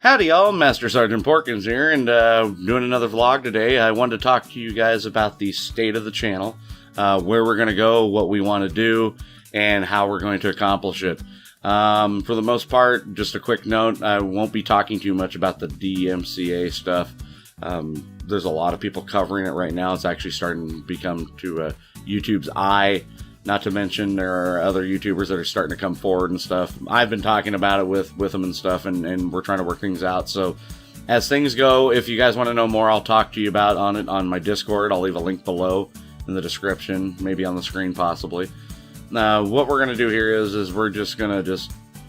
Howdy y'all, Master Sergeant Porkins here, and doing another vlog today. I wanted to talk to you guys about the state of the channel, where we're going to go, what we want to do, and how we're going to accomplish it. For the most part, just a quick note, I won't be talking too much about the DMCA stuff. There's a lot of people covering it right now. It's actually starting to become to YouTube's eye. Not to mention there are other YouTubers that are starting to come forward and stuff. I've been talking about it with them and stuff, and we're trying to work things out. So as things go, if you guys want to know more, I'll talk to you about it on my Discord. I'll leave a link below in the description, maybe on the screen possibly. What we're going to do here is we're just going to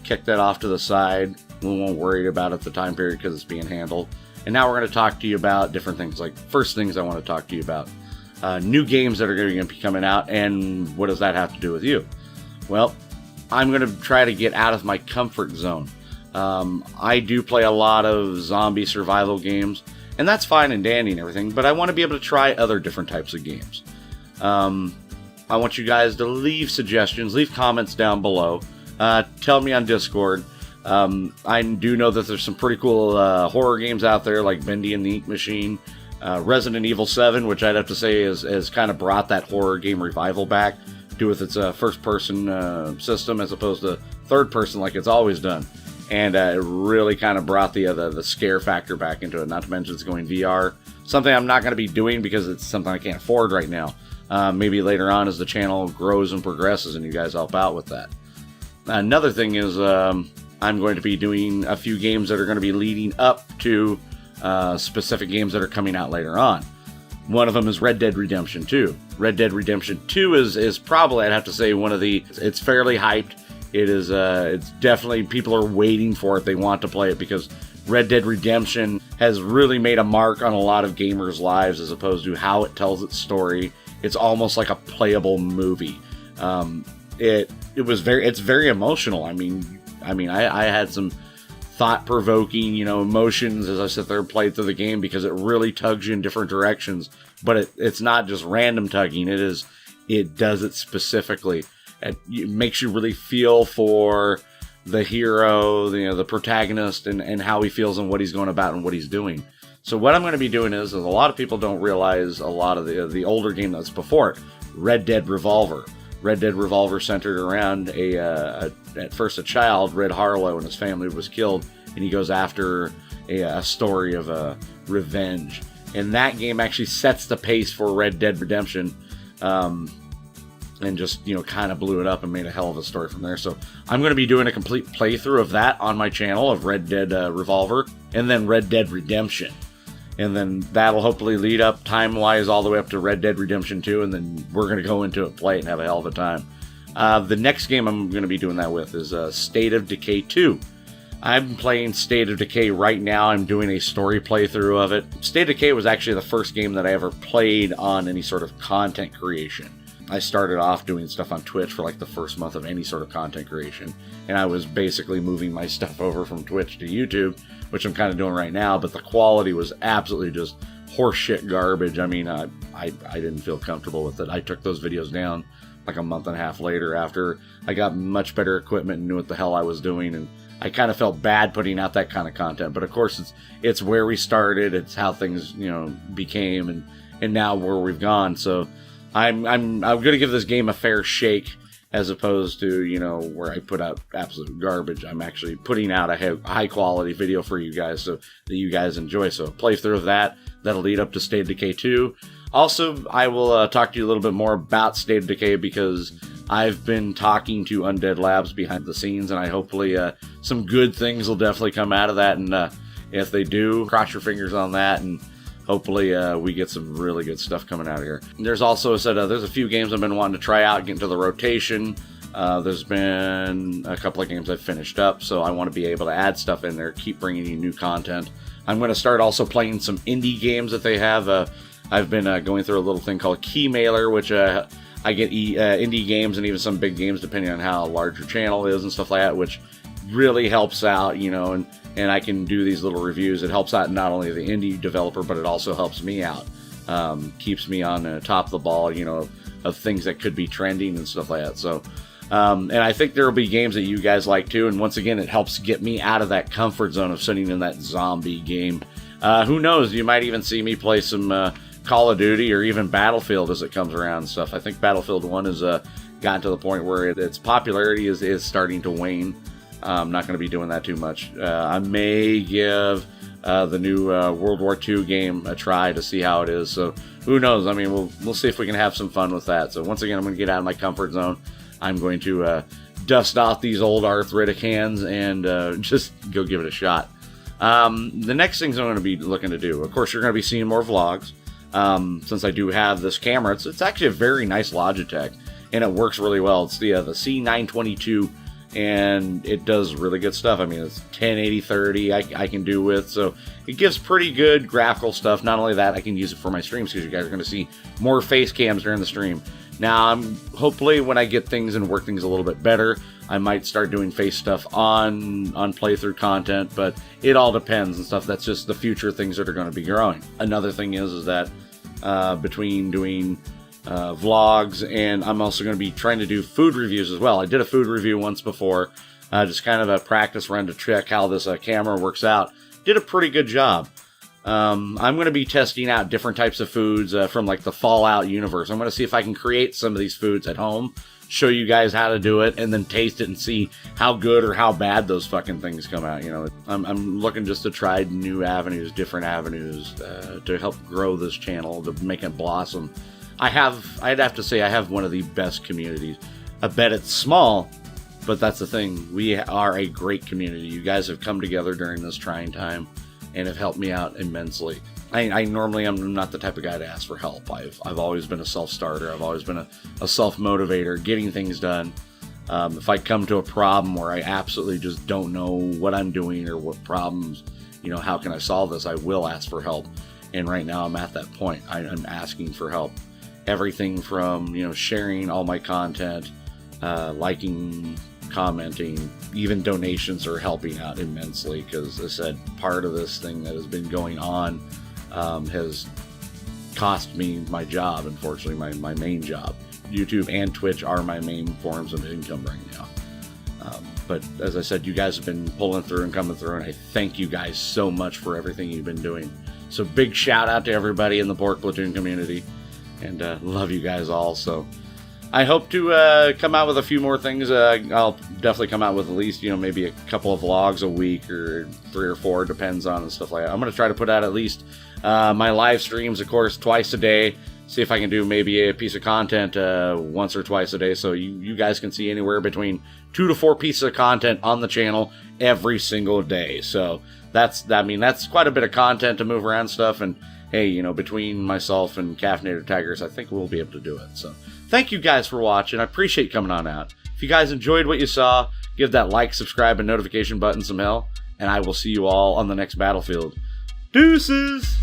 kick that off to the side. We won't worry about it the time period because it's being handled. And now we're going to talk to you about different things. Like, first things I want to talk to you about. New games that are going to be coming out, and what does that have to do with you? Well, I'm going to try to get out of my comfort zone. I do play a lot of zombie survival games, and that's fine and dandy and everything, but I want to be able to try other different types of games. I want you guys to leave suggestions, leave comments down below. Tell me on Discord. I do know that there's some pretty cool horror games out there, like Bendy and the Ink Machine. Resident Evil 7, which I'd have to say has kind of brought that horror game revival back, with its first-person system as opposed to third-person like it's always done. And it really kind of brought the scare factor back into it, not to mention it's going VR. Something I'm not going to be doing because it's something I can't afford right now. Maybe later on as the channel grows and progresses and you guys help out with that. Another thing is I'm going to be doing a few games that are going to be leading up to specific games that are coming out later on. One of them is Red Dead Redemption 2. Red Dead Redemption 2 is probably, I'd have to say, it's fairly hyped. It's definitely, people are waiting for it. They want to play it because Red Dead Redemption has really made a mark on a lot of gamers' lives as opposed to how it tells its story. It's almost like a playable movie. It's very emotional. I mean, I had some thought-provoking, emotions as I sit there and play through the game because it really tugs you in different directions. But it's not just random tugging. It does it specifically. It makes you really feel for the hero, the protagonist, and how he feels and what he's going about and what he's doing. So what I'm going to be doing is a lot of people don't realize a lot of the older game that's before it, Red Dead Revolver. Red Dead Revolver centered around at first a child, Red Harlow, and his family was killed, and he goes after a story of revenge. And that game actually sets the pace for Red Dead Redemption, and just, kind of blew it up and made a hell of a story from there. So I'm going to be doing a complete playthrough of that on my channel of Red Dead Revolver, and then Red Dead Redemption. And then that'll hopefully lead up time-wise all the way up to Red Dead Redemption 2, and then we're going to go into it, play it, and have a hell of a time. The next game I'm going to be doing that with is State of Decay 2. I'm playing State of Decay right now. I'm doing a story playthrough of it. State of Decay was actually the first game that I ever played on any sort of content creation. I started off doing stuff on Twitch for like the first month of any sort of content creation, and I was basically moving my stuff over from Twitch to YouTube, which I'm kind of doing right now, but the quality was absolutely just horseshit garbage. I mean, I didn't feel comfortable with it. I took those videos down like a month and a half later after I got much better equipment and knew what the hell I was doing, and I kind of felt bad putting out that kind of content. But of course, it's where we started, it's how things, became, and now where we've gone. So I'm going to give this game a fair shake, as opposed to, where I put out absolute garbage. I'm actually putting out a high quality video for you guys so that you guys enjoy. So a playthrough of that'll lead up to State of Decay 2. Also, I will talk to you a little bit more about State of Decay because I've been talking to Undead Labs behind the scenes, and I hopefully some good things will definitely come out of that. And if they do, cross your fingers on that, and hopefully we get some really good stuff coming out of here. There's also there's a few games I've been wanting to try out, get into the rotation. There's been a couple of games I've finished up, so I want to be able to add stuff in there, keep bringing you new content. I'm going to start also playing some indie games that they have. I've been going through a little thing called Key Mailer, which I get indie games and even some big games depending on how large your channel is and stuff like that, which really helps out, and I can do these little reviews. It helps out not only the indie developer, but it also helps me out. Keeps me on top of the ball, of things that could be trending and stuff like that. So And I think there will be games that you guys like too. And once again, it helps get me out of that comfort zone of sitting in that zombie game. Who knows? You might even see me play some Call of Duty or even Battlefield as it comes around and stuff. I think Battlefield 1 has gotten to the point where its popularity is starting to wane. I'm not going to be doing that too much. I may give the new World War II game a try to see how it is. So who knows? I mean, we'll see if we can have some fun with that. So once again, I'm going to get out of my comfort zone. I'm going to dust off these old arthritic hands and just go give it a shot. The next things I'm going to be looking to do, of course, you're going to be seeing more vlogs. Since I do have this camera, it's actually a very nice Logitech, and it works really well. It's the C922, and it does really good stuff. I mean, it's 1080/30 I can do with, so it gives pretty good graphical stuff. Not only that, I can use it for my streams because you guys are going to see more face cams during the stream. Now, hopefully when I get things and work things a little bit better, I might start doing face stuff on playthrough content, but it all depends and stuff. That's just the future things that are going to be growing. Another thing is that between doing vlogs, and I'm also going to be trying to do food reviews as well. I did a food review once before, just kind of a practice run to check how this camera works out. Did a pretty good job. I'm going to be testing out different types of foods from like the Fallout universe. I'm going to see if I can create some of these foods at home, show you guys how to do it, and then taste it and see how good or how bad those fucking things come out. You know, I'm looking just to try new avenues, different avenues to help grow this channel, to make it blossom. I'd have to say I have one of the best communities. I bet it's small, but that's the thing. We are a great community. You guys have come together during this trying time and have helped me out immensely. I normally am not the type of guy to ask for help. I've always been a self-starter. I've always been a self-motivator, getting things done. If I come to a problem where I absolutely just don't know what I'm doing or what problems, how can I solve this, I will ask for help. And right now I'm at that point. I'm asking for help. Everything from, sharing all my content, liking, commenting, even donations are helping out immensely, because as I said, part of this thing that has been going on has cost me my job, unfortunately, my main job. YouTube and Twitch are my main forms of income right now. But as I said, you guys have been pulling through and coming through, and I thank you guys so much for everything you've been doing. So big shout out to everybody in the Pork Platoon community, and love you guys all. So I hope to come out with a few more things. I'll definitely come out with at least, maybe a couple of vlogs a week, or 3 or 4, depends on and stuff like that. I'm going to try to put out at least my live streams, of course, twice a day. See if I can do maybe a piece of content once or twice a day, so you guys can see anywhere between 2 to 4 pieces of content on the channel every single day. So that's quite a bit of content to move around stuff. And hey, between myself and Caffeinated Tigers, I think we'll be able to do it. So thank you guys for watching. I appreciate coming on out. If you guys enjoyed what you saw, give that like, subscribe, and notification button some hell, and I will see you all on the next battlefield. Deuces!